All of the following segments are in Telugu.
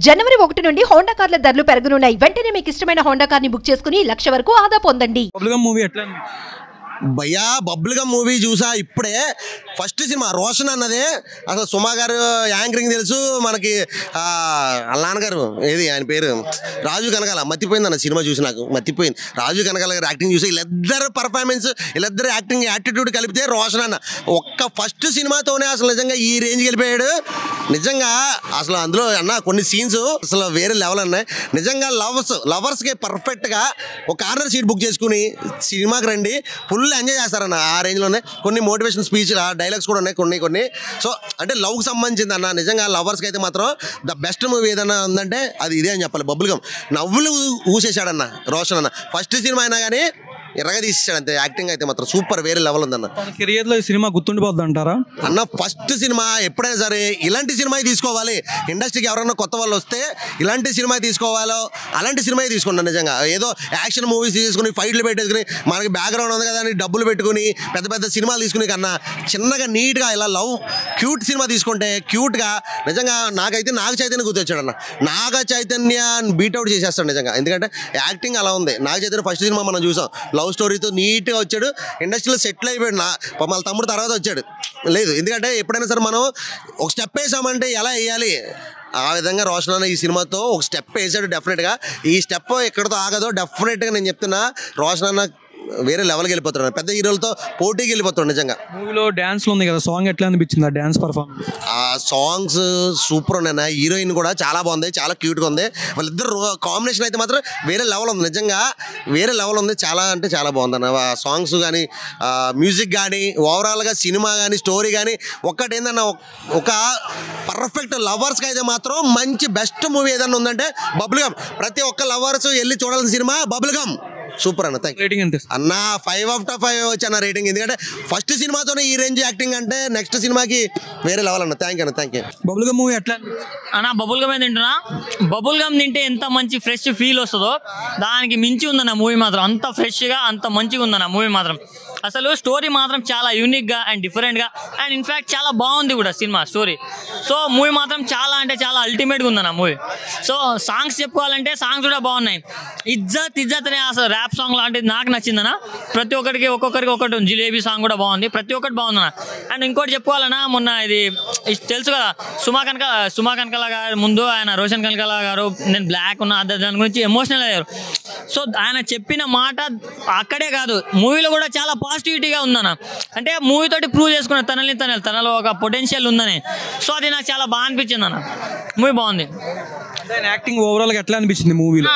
జనవరి 1 నుండి హోండా కార్ల ధరలు పెరగనున్నాయి. వెంటనే మీకు ఇష్టమైన హోండా కార్ని బుక్ చేసుకుని 1,00,000 వరకు ఆదా పొందండి. మూవీ ఎట్లా భయ్యా బబ్బుల్గా మూవీ చూసా ఇప్పుడే. ఫస్ట్ సినిమా రోషన్ అన్నదే అసలు సుమా గారు యాంకరింగ్ తెలుసు మనకి. వాళ్ళ నాన్నగారు ఏది ఆయన పేరు రాజు కనకాల మర్చిపోయింది అన్న. సినిమా చూసి నాకు మర్చిపోయింది. రాజు కనకాల గారు యాక్టింగ్ చూసి వీళ్ళిద్దరు పర్ఫార్మెన్స్ వీళ్ళిద్దరు యాక్టింగ్ యాటిట్యూడ్ కలిపితే రోషన్ అన్న ఒక్క ఫస్ట్ సినిమాతోనే అసలు నిజంగా ఈ రేంజ్కి వెళ్ళిపోయాడు. నిజంగా అసలు అందులో అన్న కొన్ని సీన్స్ అసలు వేరే లెవెల్ అన్నాయి. నిజంగా లవర్స్కి పర్ఫెక్ట్గా ఒక కార్నర్ సీట్ బుక్ చేసుకుని సినిమాకి రండి, ఫుల్ ఎంజాయ్ చేస్తారన్న. ఆ రేంజ్లోనే కొన్ని మోటివేషన్ స్పీచ్ డైలాగ్స్ కూడా ఉన్నాయి కొన్ని. సో అంటే లవ్కి సంబంధించింది అన్న. నిజంగా లవర్స్కి అయితే మాత్రం ద బెస్ట్ మూవీ ఏదన్నా ఉందంటే అది ఇదే అని చెప్పాలి. బబుల్ గమ్ నవ్వులు ఊసేశాడన్న రోషన్ అన్న. ఫస్ట్ సినిమా అయినా కానీ ఎర్రగా తీసేసాడు అంతే. యాక్టింగ్ అయితే మాత్రం సూపర్ వేరే లెవెల్ ఉందన్న. కెరియర్లో ఈ సినిమా గుర్తుండిపోద్ది అంటారా అన్న? ఫస్ట్ సినిమా ఎప్పుడైనా సరే ఇలాంటి సినిమా తీసుకోవాలి. ఇండస్ట్రీకి ఎవరైనా కొత్త వాళ్ళు వస్తే ఇలాంటి సినిమా తీసుకోవాలో అలాంటి సినిమా తీసుకున్నాను. నిజంగా ఏదో యాక్షన్ మూవీస్ తీసుకుని ఫైట్లు పెట్టేసుకుని మనకి బ్యాక్గ్రౌండ్ ఉంది కదా అని డబ్బులు పెట్టుకుని పెద్ద పెద్ద సినిమాలు తీసుకుని కన్నా చిన్నగా నీట్గా ఇలా లవ్ క్యూట్ సినిమా తీసుకుంటే క్యూట్గా నిజంగా నాకైతే నాగ చైతన్య గుర్తొచ్చాడన్న. నాగ చైతన్య బీట్అవుట్ చేసేస్తాడు నిజంగా. ఎందుకంటే యాక్టింగ్ అలా ఉంది. నాగ చైతన్య ఫస్ట్ సినిమా మనం చూసాం, లవ్ స్టోరీతో నీట్గా వచ్చాడు, ఇండస్ట్రీలో సెటిల్ అయిపోయాడు. వాళ్ళ తమ్ముడు తర్వాత వచ్చాడు లేదు. ఎందుకంటే ఎప్పుడైనా సరే మనం ఒక స్టెప్ వేసామంటే ఎలా వేయాలి ఆ విధంగా రోషన్ అన్న ఈ సినిమాతో ఒక స్టెప్ వేసాడు. డెఫినెట్గా ఈ స్టెప్ ఎక్కడితో ఆగదో. డెఫినెట్గా నేను చెప్తున్నా రోషన్ అన్న వేరే లెవెల్కి వెళ్ళిపోతున్నాడు. పెద్ద హీరోలతో పోటీకి వెళ్ళిపోతున్నాడు. నిజంగా మూవీలో డ్యాన్స్లో ఉంది కదా, సాంగ్ ఎట్లా అనిపించింది? ఆ డ్యాన్స్ పర్ఫార్మెన్స్ ఆ సాంగ్స్ సూపర్ ఉన్నాయి. హీరోయిన్ కూడా చాలా బాగుంది, చాలా క్యూట్గా ఉంది. వాళ్ళిద్దరు కాంబినేషన్ అయితే మాత్రం వేరే లెవెల్ ఉంది. నిజంగా వేరే లెవెల్ ఉంది. చాలా అంటే చాలా బాగుంది అన్న. ఆ సాంగ్స్ కానీ మ్యూజిక్ కానీ ఓవరాల్గా సినిమా కానీ స్టోరీ కానీ ఒక్కటి ఏందన్న ఒక పర్ఫెక్ట్ లవర్స్కి అయితే మాత్రం మంచి బెస్ట్ మూవీ ఏదన్నా ఉందంటే బబుల్ గమ్. ప్రతి ఒక్క లవర్స్ వెళ్ళి చూడాల్సిన సినిమా బబుల్ గమ్. సూపర్ అన్న. థ్యాంక్ రేటింగ్ ఎంత అన్న? 5/5 వచ్చి అన్న రేటింగ్. ఎందుకంటే ఫస్ట్ సినిమాతోనే ఈ రేంజ్ యాక్టింగ్ అంటే నెక్స్ట్ సినిమాకి వేరే లెవెల్ అన్న. థ్యాంక్ యూ అన్న. Thank you. Bubble gum movie ఎట్లా అన్న? బబుల్ గమ్ తింటున్నా. బబుల్ గమ్ తింటే ఎంత మంచి ఫ్రెష్ ఫీల్ వస్తుందో దానికి మించి ఉందన్న మూవీ మాత్రం. అంత ఫ్రెష్గా అంత మంచిగా ఉందన్న మూవీ మాత్రం. అసలు స్టోరీ మాత్రం చాలా యూనిక్గా అండ్ డిఫరెంట్గా అండ్ ఇన్ఫ్యాక్ట్ చాలా బాగుంది కూడా సినిమా స్టోరీ. సో మూవీ మాత్రం చాలా అంటే చాలా అల్టిమేట్గా ఉందన్న మూవీ. సో సాంగ్స్ చెప్పుకోవాలంటే సాంగ్స్ కూడా బాగున్నాయి. ఇజ్జత్ అనే అసలు ర్యాప్ సాంగ్ లాంటిది నాకు నచ్చిందన్న. ప్రతి ఒక్కరికి ఒక్కొక్కరికి ఒకటి ఉంది. జిలేబీ సాంగ్ కూడా బాగుంది. ప్రతి ఒక్కటి బాగుందన్న. అండ్ ఇంకోటి చెప్పుకోవాలన్నా, మొన్న ఇది తెలుసు కదా సుమా కనకాల గారు ముందు ఆయన రోషన్ కనకాల గారు నేను బ్లాక్ ఉన్నా దాని గురించి ఎమోషనల్ అయ్యారు. సో ఆయన చెప్పిన మాట అక్కడే కాదు మూవీలో కూడా చాలా పాజిటివిటీగా ఉందన్న. అంటే మూవీతోటి ప్రూవ్ చేసుకున్న తనలో ఒక పొటెన్షియల్ ఉందని. సో అది నాకు చాలా బాగా అనిపించింది అన్న. మూవీ బాగుంది. యాక్టింగ్ ఓవరాల్గా ఎట్లా అనిపించింది మూవీలో?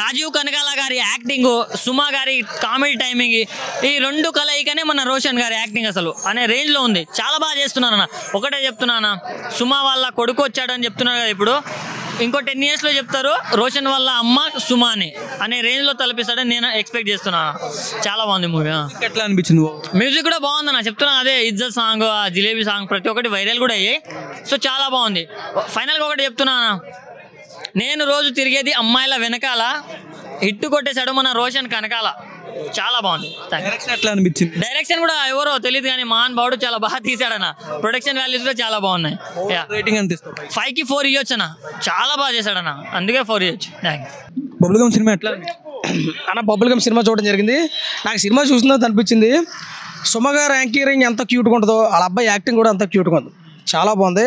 రాజీవ్ కనకాల గారి యాక్టింగ్, సుమా గారి కామెడీ టైమింగ్, ఈ రెండు కలయికనే మన రోషన్ గారి యాక్టింగ్ అసలు అనే రేంజ్లో ఉంది. చాలా బాగా చేస్తున్నారన్న. ఒకటే చెప్తున్నానా, సుమా వాళ్ళ కొడుకు వచ్చాడని చెప్తున్నారు కదా, ఇప్పుడు ఇంకో 10 yearsలో చెప్తారు రోషన్ వాళ్ళ అమ్మ సుమాని అనే రేంజ్లో తలపిస్తాడని నేను ఎక్స్పెక్ట్ చేస్తున్నాను. చాలా బాగుంది మూవీ. ఎట్లా అనిపించింది? మ్యూజిక్ కూడా బాగుందన్న. చెప్తున్నా అదే ఇజ్జత్ సాంగ్, ఆ జిలేబీ సాంగ్ ప్రతి ఒక్కటి వైరల్ కూడా అయ్యాయి. సో చాలా బాగుంది. ఫైనల్గా ఒకటి చెప్తున్నానా, నేను రోజు తిరిగేది అమ్మాయిల వెనకాల హిట్ కొట్టేశాడు మన రోషన్ కనకాల. చాలా బాగుంది. డైరెక్షన్ ఎట్లా అనిపించింది? డైరెక్షన్ కూడా ఎవరో తెలియదు కానీ మహాన్ బావుడు చాలా బాగా తీసాడన్న. ప్రొడక్షన్ వాల్యూస్ కూడా చాలా బాగున్నాయి. రేటింగ్ ఎంత ఇస్తావు? 5కి 4 ఇవ్వచ్చు అన్న. చాలా బాగా చేశాడన్న, అందుకే 4 ఇవ్వచ్చు. బబుల్ గమ్ సినిమా ఎట్లా అన్న? బబుల్ గమ్ సినిమా చూడడం జరిగింది. నాకు సినిమా చూసినా అనిపించింది సుమ గారు యాంకరింగ్ ఎంత క్యూట్గా ఉంటుందో వాళ్ళ అబ్బాయి యాక్టింగ్ కూడా అంత క్యూట్గా ఉంది. చాలా బాగుంది.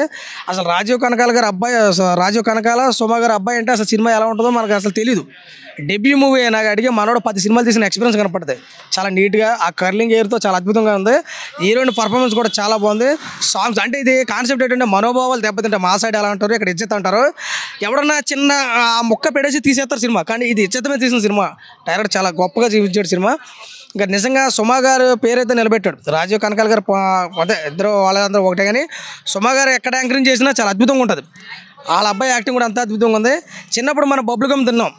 అసలు రాజీవ్ కనకాల గారు అబ్బాయి, రాజీవ్ కనకాల సుమ గారు అబ్బాయి అంటే అసలు సినిమా ఎలా ఉంటుందో మనకు అసలు తెలియదు. డెబ్యూ మూవీ నాకు అడిగి మనోడు 10 సినిమాలు తీసిన ఎక్స్పీరియన్స్ కనపడుతుంది. చాలా నీట్గా ఆ కర్లింగ్ ఎయిర్తో చాలా అద్భుతంగా ఉంది. హీరోయిన్ పర్ఫార్మెన్స్ కూడా చాలా బాగుంది. సాంగ్స్ అంటే ఇది కాన్సెప్ట్ ఏంటంటే మనోభావాలు దెబ్బతింటే మా సైడ్ ఎలా అంటారు, ఇక్కడ ఇజ్జత్ అంటారు. ఎవడన్నా చిన్న ఆ ముక్క పెడేసి తీసేస్తారు సినిమా, కానీ ఇది ఇజ్జతమే తీసిన సినిమా. డైరెక్టర్ చాలా గొప్పగా చూపించాడు సినిమా. ఇంకా నిజంగా సుమా గారు పేరైతే నిలబెట్టాడు. రాజీవ్ కనకాల గారు అదే ఇద్దరు వాళ్ళందరూ ఒకటే, కానీ సుమా గారు ఎక్కడ యాంకరింగ్ చేసినా చాలా అద్భుతంగా ఉంటుంది. వాళ్ళ అబ్బాయి యాక్టింగ్ కూడా అంత అద్భుతంగా ఉంది. చిన్నప్పుడు మనం బబుల్ గమ్ తిన్నాం,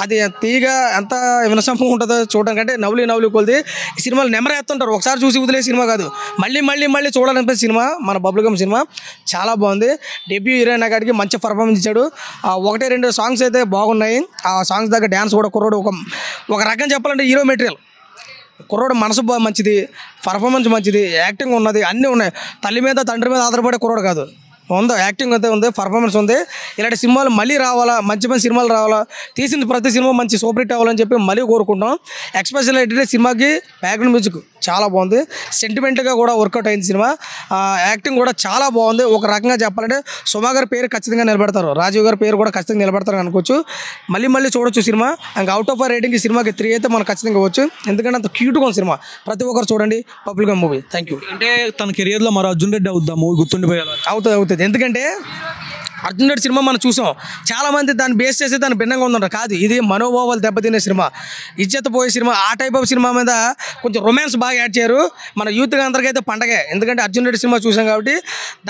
అది తీగా ఎంత వినసంపంగా ఉంటుందో చూడడానికంటే నవ్వులు కొలిది ఈ సినిమాలు నెమరేస్తుంటారు. ఒకసారి చూసి వదిలే సినిమా కాదు, మళ్ళీ చూడాలనిపించే సినిమా మన బబుల్ గమ్ సినిమా. చాలా బాగుంది. డెబ్యూ హీరోయిన్ గారికి మంచి పర్ఫార్మెన్స్ ఇచ్చాడు. 1-2 సాంగ్స్ అయితే బాగున్నాయి. ఆ సాంగ్స్ దగ్గర డ్యాన్స్ కూడా కుర్రోడు ఒక రకం చెప్పాలంటే హీరో మెటీరియల్. కుర్రోడు మనసు మంచిది, పర్ఫార్మెన్స్ మంచిది, యాక్టింగ్ ఉన్నది, అన్నీ ఉన్నాయి. తల్లి మీద తండ్రి మీద ఆధారపడే కుర్రోడు కాదు. ఉందో, యాక్టింగ్ అయితే ఉంది, పర్ఫార్మెన్స్ ఉంది. ఇలాంటి సినిమాలు మళ్ళీ రావాలా, మంచి మంచి సినిమాలు రావాలా, తీసింది ప్రతి సినిమా మంచి సూపర్ హిట్ అవ్వాలని చెప్పి మళ్ళీ కోరుకుంటాం. ఎక్స్పెషల్ ఏంటంటే సినిమాకి బ్యాక్గ్రౌండ్ మ్యూజిక్ చాలా బాగుంది, సెంటిమెంట్గా కూడా వర్కౌట్ అయింది సినిమా. యాక్టింగ్ కూడా చాలా బాగుంది. ఒక రకంగా చెప్పాలంటే సుమా గారి పేరు ఖచ్చితంగా నిలబెడతారు, రాజీవ్ గారి పేరు కూడా ఖచ్చితంగా నిలబెడతారు అనుకోవచ్చు. మళ్ళీ మళ్ళీ చూడొచ్చు సినిమా. ఇంకా అవుట్ ఆఫ్ రేటింగ్ ఈ సినిమాకి 3 అయితే మనం ఖచ్చితంగా ఇవ్వచ్చు, ఎందుకంటే అంత క్యూట్గా ఉంది సినిమా. ప్రతి ఒక్కరు చూడండి bubble gum movie. Thank you. అంటే తన కెరియర్లో మరో అర్జున్ రెడ్డి అవుద్దా మూవీ గుర్తుండిపోయేలా? అవుతుంది. ఎందుకంటే అర్జున్ రెడ్డి సినిమా మనం చూసాం, చాలామంది దాన్ని బేస్ చేసి దాన్ని భిన్నంగా ఉందంటారు. కాదు, ఇది మనోభావాలు దెబ్బతినే సినిమా, ఇజ్జత్ పోయే సినిమా. ఆ టైప్ ఆఫ్ సినిమా మీద కొంచెం రొమాన్స్ బాగా యాడ్ చేయరు. మన యూత్గా అందరికైతే పండగే, ఎందుకంటే అర్జున్ రెడ్డి సినిమా చూసాం కాబట్టి.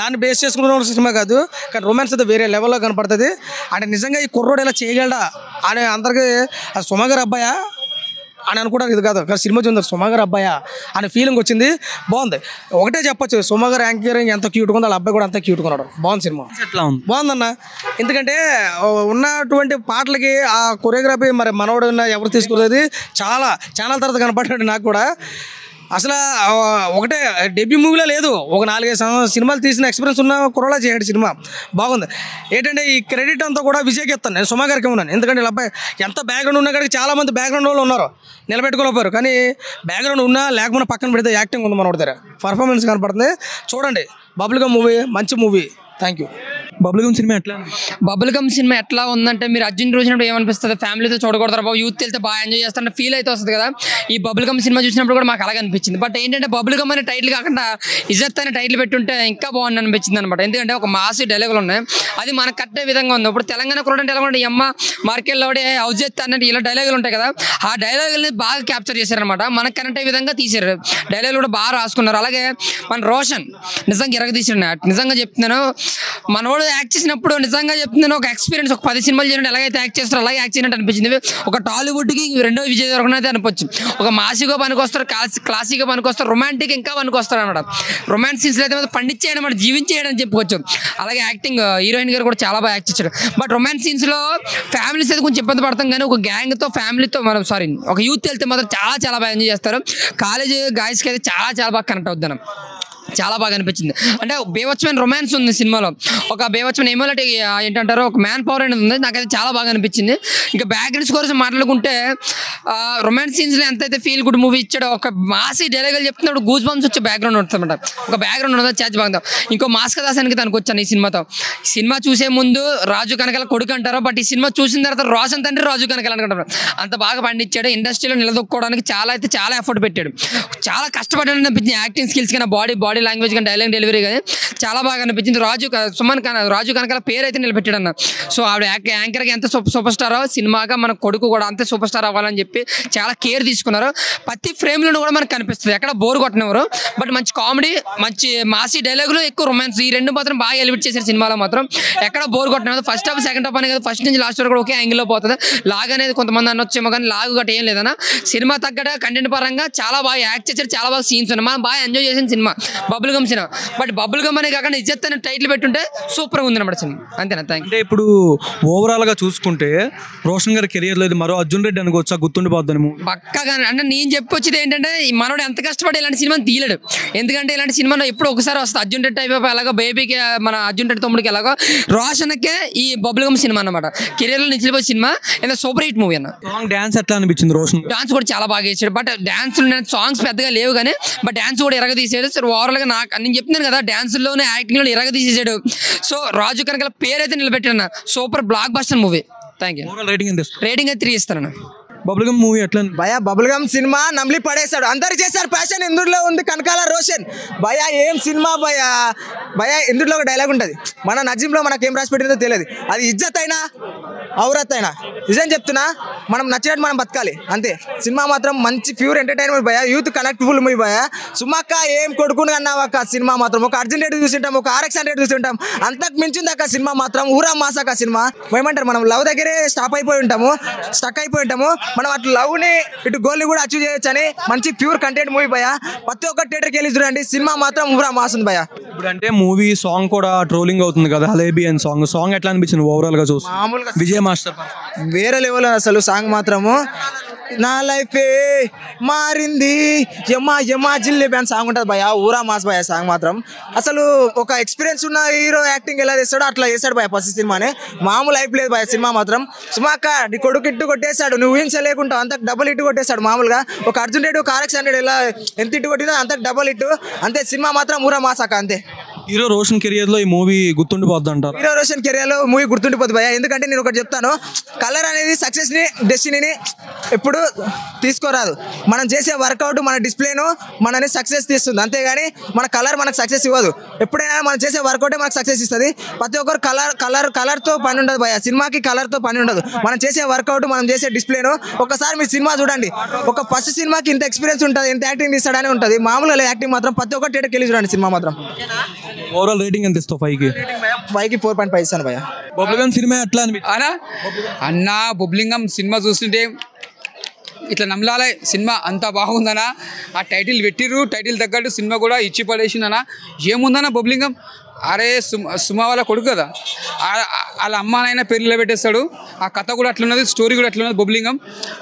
దాన్ని బేస్ చేసుకున్న సినిమా కాదు, కానీ రొమాన్స్ అయితే వేరే లెవెల్లో కనపడుతుంది. అంటే నిజంగా ఈ కుర్రోడు ఇలా చేయగలడా అని అందరికీ సుమా గారి అబ్బాయా అని అనుకోవడానికి ఇది కాదు, కానీ సినిమా చూద్దాం సుమా గారి అబ్బాయా అనే ఫీలింగ్ వచ్చింది. బాగుంది. ఒకటే చెప్పొచ్చు, సుమా గారు యాంకరింగ్ ఎంత క్యూట్గా ఉందో వాళ్ళ అబ్బాయి కూడా అంత క్యూట్గా ఉన్నాడు. బాగుంది సినిమా. ఎట్లా ఉంది? బాగుందన్న. ఎందుకంటే ఉన్నటువంటి పాటలకి ఆ కొరియోగ్రఫీ మరి మనోడు ఎవరు తీసుకునేది చాలా ఛానల్ తర్వాత కనపడ్డాడు నాకు కూడా. అసలు ఒకటే డెబ్యూ మూవీలో లేదు, ఒక 4-5 సినిమాలు తీసిన ఎక్స్పీరియన్స్ ఉన్న కుర్రలా చేయడు సినిమా. బాగుంది. ఏంటంటే ఈ క్రెడిట్ అంతా కూడా విజయ్కి ఇస్తాను, నేను సుమా గారికి ఉన్నాను. ఎందుకంటే ఇలా అబ్బాయి ఎంత బ్యాక్గ్రౌండ్ ఉన్నా కానీ చాలామంది బ్యాక్గ్రౌండ్ వాళ్ళు ఉన్నారు నిలబెట్టుకోలేకపోయారు, కానీ బ్యాక్గ్రౌండ్ ఉన్నా లేకపోయినా పక్కన పెడితే యాక్టింగ్ ఉంది మనోడి దగ్గర, పర్ఫార్మెన్స్ కనపడుతుంది. చూడండి బబుల్ గమ్ మూవీ, మంచి movie. Thank you. Bubble gum cinema ఎట్లా? బబుల్ గమ్ సినిమా ఎట్లా ఉందంటే, మీరు అర్జున్ చూసినప్పుడు ఏమనిపిస్తుంది, ఫ్యామిలీతో చూడకూడదు బాబు, యూత్ వెళ్తే బాగా ఎంజాయ్ చేస్తారంటే ఫీల్ అయితే వస్తుంది కదా. ఈ బబుల్ గమ్ సినిమా చూసినప్పుడు కూడా మాకు అలాగే అనిపించింది. బట్ ఏంటంటే బబుల్ గమ్ అనే టైటిల్ కాకుండా ఇజ్జత్ అనే టైటిల్ పెట్టుంటే ఇంకా బాగుంది అనిపించింది అనమాట. ఎందుకంటే ఒక మాస్ డైలాగులు ఉన్నాయి, అది మనకు కట్టే విధంగా ఉంది. ఇప్పుడు తెలంగాణ కూడా అంటే ఎలా ఉంటే ఈ అమ్మ మార్కెట్లో ఔజత్ అన్నట్టు ఇలా డైలాగులు ఉంటాయి కదా, ఆ డైలాగుల్ని బాగా క్యాప్చర్ చేశారనమాట. మనకు కనెక్ట్ అయ్యే విధంగా తీశారు, డైలాగులు కూడా బాగా రాసుకున్నారు. అలాగే మన రోషన్ నిజంగా ఎరగదీసాడు. నిజంగా చెప్తున్నాను, మనోడు యాక్ట్ చేసినప్పుడు నిజంగా చెప్తున్నాను, ఒక ఎక్స్పీరియన్స్, ఒక 10 సినిమాలు చేయండి ఎలాగైతే యాక్ట్ చేస్తారో అలాగే యాక్ట్ చేయనట్టు అనిపించింది. ఒక టాలీవుడ్కి రెండో విజయ్ దేవరకొండ అయితే అనిపించు. ఒక మాసిగా పనికొస్తారు, క్లాసిక్గా పనికొస్తారు, రొమాంటిక్ ఇంకా పనికొస్తారు అనమాట. రొమాన్స్ సీన్స్లో అయితే పండించేయడం అనమాట, జీవించేయడం అని చెప్పుకోవచ్చు. అలాగే యాక్టింగ్ హీరోయిన్ గారు కూడా చాలా బాగా యాక్ట్ చేశారు. బట్ రొమాన్స్ సీన్స్లో ఫ్యామిలీస్ అయితే కొంచెం ఇబ్బంది పడతాం, కానీ ఒక గ్యాంగ్తో ఫ్యామిలీతో మనం ఒక యూత్ వెళ్తే మాత్రం చాలా బాగా ఎంజాయ్ చేస్తారు. కాలేజ్ గాయస్కి అయితే చాలా బాగా కనెక్ట్ అవుతాను, చాలా బాగా అనిపించింది. అంటే బేవచ్మైన రొమాన్స్ ఉంది సినిమాలో, ఒక బేవచ్మైన ఎమోలటీ ఏంటంటారో ఒక మ్యాన్ పవర్ అనేది ఉంది, నాకైతే చాలా బాగా అనిపించింది. ఇంకా బ్యాక్గ్రౌండ్ స్కోర్స్ మాట్లాడుకుంటే రొమాన్స్ సీన్స్లో ఎంతైతే ఫీల్ గుడ్ మూవీ ఇచ్చాడో, ఒక మాసి డైలాగులు చెప్తున్నప్పుడు గూస్ బంప్స్ వచ్చే బ్యాక్గ్రౌండ్ ఉంటుందన్నమాట. ఒక బ్యాక్గ్రౌండ్ ఉన్నది చాచి బాగుంది. ఇంకో మాస్క దాసానికి తనకు వచ్చాను ఈ సినిమాతో. సినిమా చూసే ముందు రాజు కనకాల కొడుకు అంటారు, బట్ ఈ సినిమా చూసిన తర్వాత రోషన్ తండ్రి రాజు కనకాల అనుకుంటారు. అంత బాగా పండించాడు, ఇండస్ట్రీలో నిలదొక్కుకోవడానికి చాలా ఎఫర్ట్ పెట్టాడు, చాలా కష్టపడ్డాడు అనిపించింది. యాక్టింగ్ స్కిల్స్ కానీ బాడీ లాంగ్వేజ్ కానీ డైలాగ్ డెలివరీ కానీ చాలా బాగా అనిపించింది. రాజు కనకాల పేరు అయితే నిలబెట్టాడు అన్న. సో ఆవిడ యాంకర్గా ఎంత సూపర్ స్టారో, సినిమాగా మన కొడుకు కూడా అంతే సూపర్ స్టార్ అవ్వాలని చెప్పి చాలా కేర్ తీసుకున్నారు. ప్రతి ఫ్రేమ్లో కూడా మనకు కనిపిస్తుంది, ఎక్కడ బోర్ కొట్టనివ్వరు. బట్ మంచి కామెడీ, మంచి మాసీ డైలాగులు, ఎక్కువ రొమాన్స్, ఈ రెండు మాత్రం బాగా ఎలివేట్ చేశారు సినిమాలో. మాత్రం ఎక్కడ బోర్ కొట్టనివ్వదు. ఫస్ట్ హాఫ్ సెకండ్ హాఫ్ అనేది ఫస్ట్ నుంచి లాస్ట్ వరకు కూడా ఒకే యాంగిల్లో పోతుంది. లాగ్ అనేది కొంతమంది అనొచ్చేమో, కానీ లాగు గట్ట ఏం లేదన్న. సినిమా తగ్గట కంటెంట్ పరంగా చాలా బాగా యాక్ట్ చేశారు, చాలా బాగా సీన్స్ ఉన్నాయి, మనం బాగా ఎంజాయ్ చేసిన cinema bubble gum cinema. But bubble gum అనే కాకుండా ఇజ్జత్ అనే టైటిల్ పెట్టుంటే సూపర్ ఉంది అన్నమాట సినిమా. అంతేనా? Thank you. అంటే ఇప్పుడు ఓవరాల్ గా చూసుకుంటే రోషన్ గారి కెరియర్ లో ఇది మరో అర్జున్ రెడ్డి అనుకోవచ్చా, గుర్తుండిపోద్దని పక్కగా. అంటే నేను చెప్పొచ్చేది ఏంటంటే, మనోడు ఎంత కష్టపడి ఇలాంటి సినిమాని తీయలేడు. ఎందుకంటే ఇలాంటి సినిమాలో ఎప్పుడు ఒకసారి వస్తుంది. అర్జున్ రెడ్డి టైప్ ఎలాగో బేబీకి, మన అర్జున్ రెడ్డి తమ్ముడికి ఎలాగో, రోషన్కే ఈ బబుల్ గమ్ సినిమా అనమాట కెరియర్లో నిలిచిపోయే సినిమా. ఏదో సూపర్ హిట్ మూవీ అన్న. సాంగ్ డాన్స్ ఎట్లా అనిపించింది? రోషన్ డాన్స్ కూడా చాలా బాగా చేశాడు. బట్ డాన్స్ సాంగ్స్ పెద్దగా లేవు, కానీ బట్ డాన్స్ కూడా ఎరగదీసాడు. సో ఓవరాల్ గా నేను చెప్తున్నాను కదా, డాన్స్లోనే యాక్టింగ్ లో ఎరగదీసేసాడు. సో రాజు కనకాల పేరు అయితే నిలబెట్టాడు. Super block buster movie. Thank you. Rating అయితే 3 ఇస్తాను. బబుల్ గమ్ మూవీ ఎట్లా? భయ బబుల్ గమ్ సినిమా నమ్లి పడేశాడు. అందరు చేశారు ప్యాషన్, ఇందులో ఉంది కనకాల రోషన్. భయ ఏం సినిమా భయ ఇందులో ఒక డైలాగ్ ఉంటుంది, మన నజీంలో మనకి ఏం రాసి పెట్టిందో తెలియదు. అది ఇజ్జత్ అయినా ఔరత్ అయినా నిజం చెప్తున్నా, మనం నచ్చినట్టు మనం బతకాలి అంతే. సినిమా మాత్రం మంచి ప్యూర్ ఎంటర్టైన్మెంట్ భయ, యూత్ కనెక్టబుల్ మూవీ భయ. సుమక్క ఏం కొడుకుని అన్నావక్క సినిమా మాత్రం. ఒక అర్జున్ రెడ్డి చూసింటాం, ఒక RX 100 చూసింటాం, అంతకు మించింది అక్క సినిమా మాత్రం. ఊరా మాసాక సినిమా ఏమంటారు, మనం లవ్ దగ్గరే స్టక్ అయిపోయి ఉంటాము. మనం అటు లవ్ని ఇటు గోల్ని కూడా అచీవ్ చేయొచ్చు అని మంచి ప్యూర్ కంటెంట్ మూవీ భయ. ప్రతి ఒక్క థియేటర్కి వెళ్ళి చూడండి, సినిమా మాత్రం ఊరా మాస్తుంది భయ. ఇప్పుడు అంటే మూవీ సాంగ్ కూడా ట్రోలింగ్ అవుతుంది కదా, హలేబీ అని సాంగ్ ఎట్లా అనిపించింది ఓవరాల్ గా చూసి? మామూలుగా విజయ్ మాస్టర్ వేరే లెవెల్ అసలు సాంగ్ మాత్రము. నా లైఫే మారింది యమా యమా జిల్లే బ్యాన్ సాంగ్ ఉంటుంది భయ ఊరా మాస్ భయ సాంగ్ మాత్రం అసలు ఒక ఎక్స్పీరియన్స్ ఉన్న హీరో యాక్టింగ్ ఎలా చేస్తాడో అట్లా చేస్తాడు భయ ఫస్ట్ సినిమానే మామూలు లైఫ్ లేదు భయ సినిమా మాత్రం సుమాక నీ కొడుకు ఇట్టు కొట్టేశాడు నువ్వు ఊహించలేకుండా అంత డబుల్ ఇట్టు కొట్టేశాడు మామూలుగా ఒక అర్జున్ రెడ్డి ఒక RX 100 ఎలా ఎంత ఇట్టు కొట్టిందో అంత డబుల్ ఇట్టు అంతే సినిమా మాత్రం ఊరా మాసాక అంతే హీరో రోషన్ కెరియర్ లో ఈ మూవీ గుర్తుండిపోద్ది అంటారు హీరో రోషన్ కెరియర్ లో మూవీ గుర్తుండిపోతుంది భయ ఎందుకంటే నేను ఒకటి చెప్తాను కలర్ అనేది సక్సెస్ ని డెస్టినీని ఎప్పుడు తీసుకోరాదు మనం చేసే వర్కౌట్ మన డిస్ప్లేను మనని సక్సెస్ తీస్తుంది అంతేగాని మన కలర్ మనకు సక్సెస్ ఇవ్వదు ఎప్పుడైనా మనం చేసే వర్కౌటే మనకు సక్సెస్ ఇస్తుంది ప్రతి ఒక్కరు కలర్తో పని ఉండదు భయ సినిమాకి కలర్తో పని ఉండదు మనం చేసే వర్కౌట్ మనం చేసే డిస్ప్లేను ఒకసారి మీరు సినిమా చూడండి ఒక ఫస్ట్ సినిమాకి ఇంత ఎక్స్పీరియన్స్ ఉంటుంది ఎంత యాక్టింగ్ తీస్తాడని ఉంటుంది మామూలుగా యాక్టింగ్ మాత్రం ప్రతి ఒక్కరు థియేటర్కి వెళ్ళి చూడండి సినిమా మాత్రం ఓవరాల్ రేటింగ్ ఎంత ఇస్తావు 5కి 4.5 ఇస్తాను భయ బబ్లుగం సినిమా ఎట్లా అనా అన్న బొబ్లింగం సినిమా చూస్తుంటే ఇట్లా నమ్మలాలే సినిమా అంత బాగుందనా ఆ టైటిల్ పెట్టిర్రు టైటిల్ తగ్గట్టు సినిమా కూడా ఇచ్చి పడేసిందనా ఏముందన్నా బొబ్లింగం అరే సుమా వాళ్ళ కొడుకు కదా వాళ్ళ అమ్మానైనా పేరు నిలబెట్టేస్తాడు ఆ కథ కూడా అట్లున్నది స్టోరీ కూడా అట్లున్నది బొబ్లింగం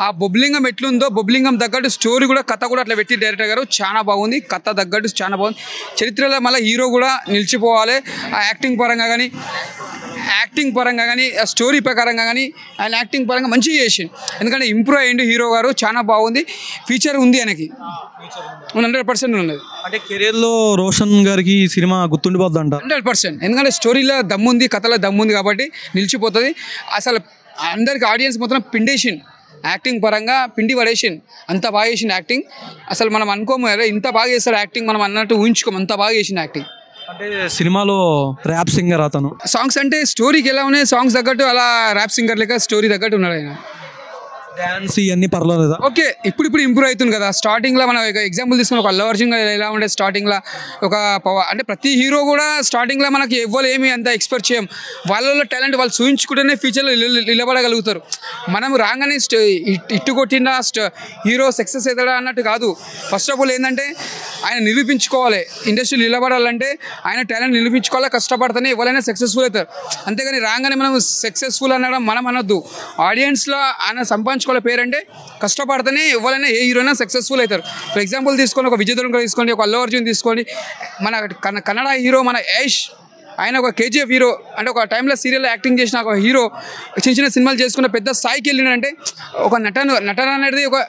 ఆ బొబ్లింగం ఎట్లుందో బొబ్లింగం తగ్గట్టు స్టోరీ కూడా కథ కూడా అట్లా పెట్టి డైరెక్టర్ గారు చాలా బాగుంది కథ తగ్గట్టు చాలా బాగుంది చరిత్రలో మళ్ళీ హీరో కూడా నిలిచిపోవాలి ఆ యాక్టింగ్ పరంగా కానీ ఆ స్టోరీ ప్రకారంగా కానీ ఆయన యాక్టింగ్ పరంగా మంచిగా చేసిండు ఎందుకంటే ఇంప్రూవ్ అయ్యిండు హీరో గారు చాలా బాగుంది ఫ్యూచర్ ఉంది ఆయనకి 100% ఉన్నది అంటే కెరియర్ లో రోషన్ గారికి ఈ సినిమా గుర్తుండిపోద్ది అంట 100% ఎందుకంటే స్టోరీలో దమ్ముంది కథలో దమ్ముంది కాబట్టి నిలిచిపోతుంది అసలు అందరికి ఆడియన్స్ మొత్తం పిండేసిండు యాక్టింగ్ పరంగా పిండి పడేసిండు అంత బాగా చేసిండు యాక్టింగ్ అసలు మనం అనుకోము కదా ఇంత బాగా చేస్తాడు యాక్టింగ్ మనం అన్నట్టు ఊహించుకోము అంత బాగా చేసిండు యాక్టింగ్ అంటే సినిమాలో ర్యాప్ సింగర్ అతను సాంగ్స్ అంటే స్టోరీకి ఎలా ఉన్నాయి సాంగ్స్ తగ్గట్టు అలా ర్యాప్ సింగర్ లెక్క స్టోరీ తగ్గట్టు ఉన్నాడు ఆయన డాన్స్ ఇవన్నీ పర్వాలేదా ఓకే ఇప్పుడు ఇంప్రూవ్ అవుతుంది కదా స్టార్టింగ్లో మనం ఎగ్జాంపుల్ తీసుకుని ఒక అల్లు అర్జున్ ఎలా ఉండే స్టార్టింగ్లో ఒక అంటే ప్రతి హీరో కూడా స్టార్టింగ్లో మనకి ఎవ్వరు ఏమి అంత ఎక్స్పెక్ట్ చేయం వాళ్ళలో టాలెంట్ వాళ్ళు చూపించుకుంటేనే ఫ్యూచర్లో నిలబడగలుగుతారు మనం రాగానే ఇట్టు కొట్టిన హీరో సక్సెస్ అవుతాడా అన్నట్టు కాదు ఫస్ట్ ఆఫ్ ఆల్ ఏంటంటే ఆయన నిరూపించుకోవాలి ఇండస్ట్రీ నిలబడాలంటే ఆయన టాలెంట్ నిరూపించుకోవాలి కష్టపడితేనే ఎవరైనా సక్సెస్ఫుల్ అవుతారు అంతేగాని రాగానే మనం సక్సెస్ఫుల్ అనడం మనం అనొద్దు ఆడియన్స్లో ఆయన సంపాదించుకోవాలి పేరంటే కష్టపడితేనే ఎవరైనా ఏ హీరోయినా సక్సెస్ఫుల్ అవుతారు ఫర్ ఎగ్జాంపుల్ తీసుకొని ఒక విజయ్ దేవరకొండ తీసుకోండి ఒక అల్లు అర్జున్ తీసుకోండి మన కన్నడ హీరో మన యష్ ఆయన ఒక KGF హీరో అంటే ఒక టైంలో సీరియల్లో యాక్టింగ్ చేసిన ఒక హీరో చిన్న సినిమాలు చేసుకున్న పెద్ద స్థాయికి వెళ్ళినంటే ఒక నటన అనేది ఒక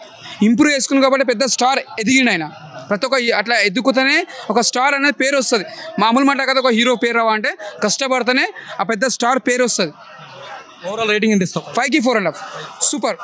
ఇంప్రూవ్ చేసుకుని కాబట్టి పెద్ద స్టార్ ఎదిగిండు ఆయన ప్రతి ఒక్క అట్లా ఎదుగుతూనే ఒక స్టార్ అనేది పేరు వస్తుంది మామూలు మాట కదా ఒక హీరో పేరు రావా అంటే కష్టపడితేనే ఆ పెద్ద స్టార్ పేరు వస్తుంది ఓవరాల్ రేటింగ్ ఎంత ఇస్తావు 5కి 4.5 సూపర్